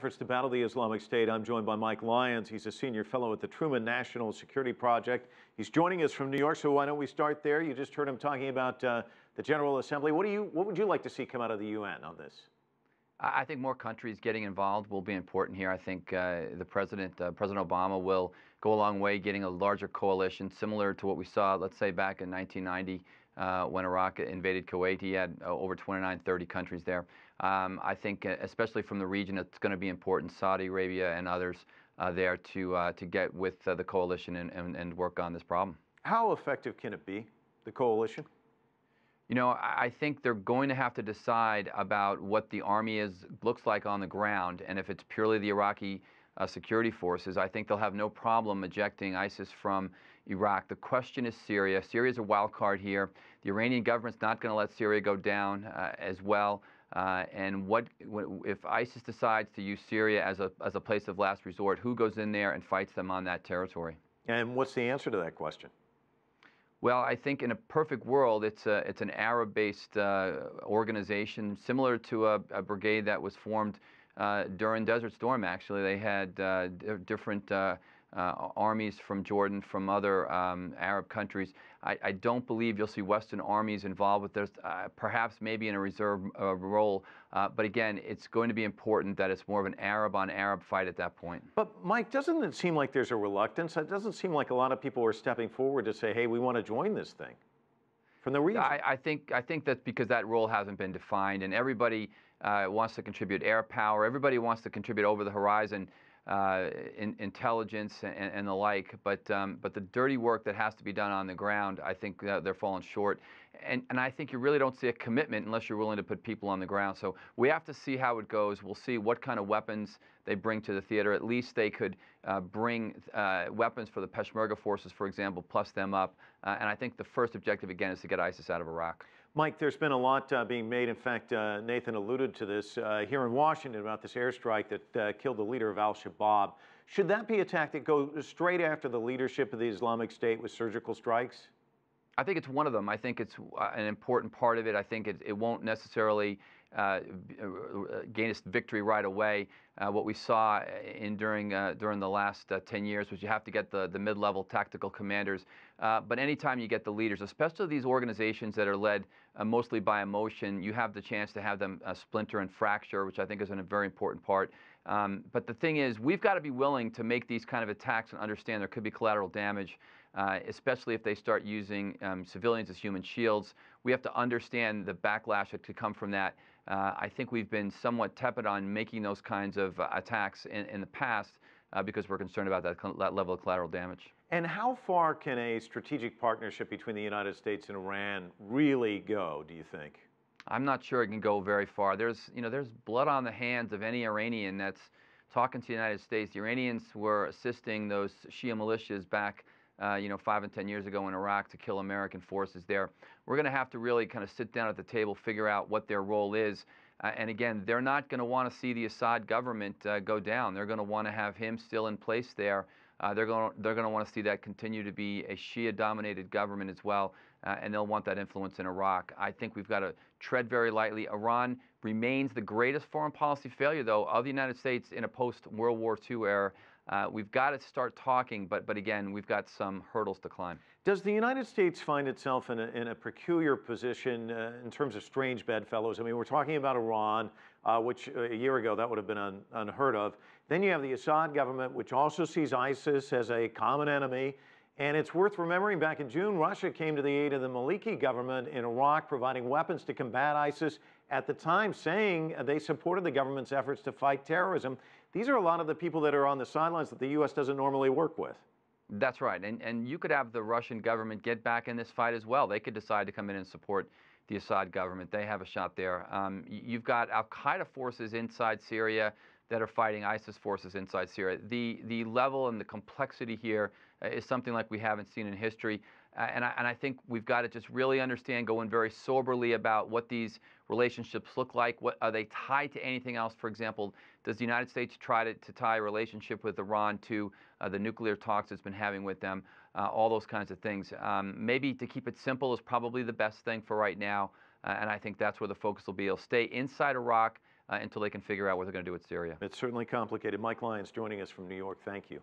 Efforts to battle the Islamic State. I'm joined by Mike Lyons. He's a senior fellow at the Truman National Security Project. He's joining us from New York, so why don't we start there? You just heard him talking about the General Assembly. What would you like to see come out of the UN on this? I think more countries getting involved will be important here. I think President Obama will go a long way getting a larger coalition, similar to what we saw, let's say, back in 1990 when Iraq invaded Kuwait. He had over 29, 30 countries there. I think, especially from the region, it's going to be important, Saudi Arabia and others there to get with the coalition and work on this problem. How effective can it be, the coalition? You know, I think they're going to have to decide about what the army looks like on the ground, and if it's purely the Iraqi security forces, I think they'll have no problem ejecting ISIS from Iraq. The question is Syria. Syria's a wild card here. The Iranian government's not going to let Syria go down as well. And if ISIS decides to use Syria as a place of last resort, who goes in there and fights them on that territory? And what's the answer to that question? Well, I think in a perfect world, it's an Arab-based organization similar to a brigade that was formed during Desert Storm. Actually, they had different armies from Jordan, from other Arab countries. I don't believe you'll see Western armies involved with this, perhaps maybe in a reserve role. But again, it's going to be important that it's more of an Arab-on-Arab fight at that point. But Mike, doesn't it seem like there's a reluctance? It doesn't seem like a lot of people are stepping forward to say, hey, we want to join this thing from the region. I think that's because that role hasn't been defined, and everybody wants to contribute air power. Everybody wants to contribute over the horizon intelligence and the like, but the dirty work that has to be done on the ground, I think they're falling short. And I think you really don't see a commitment unless you're willing to put people on the ground. So we have to see how it goes. We'll see what kind of weapons they bring to the theater. At least they could bring weapons for the Peshmerga forces, for example, plus them up. And I think the first objective, again, is to get ISIS out of Iraq. Mike, there's been a lot being made. In fact, Nathan alluded to this here in Washington about this airstrike that killed the leader of al-Shabaab. Should that be a tactic, go straight after the leadership of the Islamic State with surgical strikes? I think it's one of them. I think it's an important part of it. I think it won't necessarily gain its victory right away. What we saw during the last 10 years was you have to get the mid-level tactical commanders. But anytime you get the leaders, especially these organizations that are led mostly by emotion, you have the chance to have them splinter and fracture, which I think is a very important part. But the thing is, we've got to be willing to make these kind of attacks and understand there could be collateral damage, especially if they start using civilians as human shields. We have to understand the backlash that could come from that. I think we've been somewhat tepid on making those kinds of attacks in the past because we're concerned about that level of collateral damage. And how far can a strategic partnership between the United States and Iran really go, do you think? I'm not sure it can go very far. There's blood on the hands of any Iranian that's talking to the United States. The Iranians were assisting those Shia militias back 5 and 10 years ago in Iraq to kill American forces there. We're going to have to really kind of sit down at the table, figure out what their role is. And again, they're not going to want to see the Assad government go down. They're going to want to have him still in place there. They're going to want to see that continue to be a Shia-dominated government as well, and they'll want that influence in Iraq. I think we've got to tread very lightly. Iran remains the greatest foreign policy failure, though, of the United States in a post-World War II era. We've got to start talking, but again, we've got some hurdles to climb. Does the United States find itself in a peculiar position in terms of strange bedfellows? I mean, we're talking about Iran, which a year ago that would have been unheard of. Then you have the Assad government, which also sees ISIS as a common enemy. And it's worth remembering back in June, Russia came to the aid of the Maliki government in Iraq, providing weapons to combat ISIS, at the time saying they supported the government's efforts to fight terrorism. These are a lot of the people that are on the sidelines that the U.S. doesn't normally work with. That's right. And you could have the Russian government get back in this fight as well. They could decide to come in and support the Assad government. They have a shot there. You've got al-Qaeda forces inside Syria that are fighting ISIS forces inside Syria. The level and the complexity here is something like we haven't seen in history. And I think we've got to just really understand, go in very soberly about what these relationships look like. What are they tied to anything else? For example, does the United States try to tie a relationship with Iran to the nuclear talks it's been having with them? All those kinds of things. Maybe to keep it simple is probably the best thing for right now. And I think that's where the focus will be. It'll stay inside Iraq. until they can figure out what they're going to do with Syria. It's certainly complicated. Mike Lyons joining us from New York. Thank you.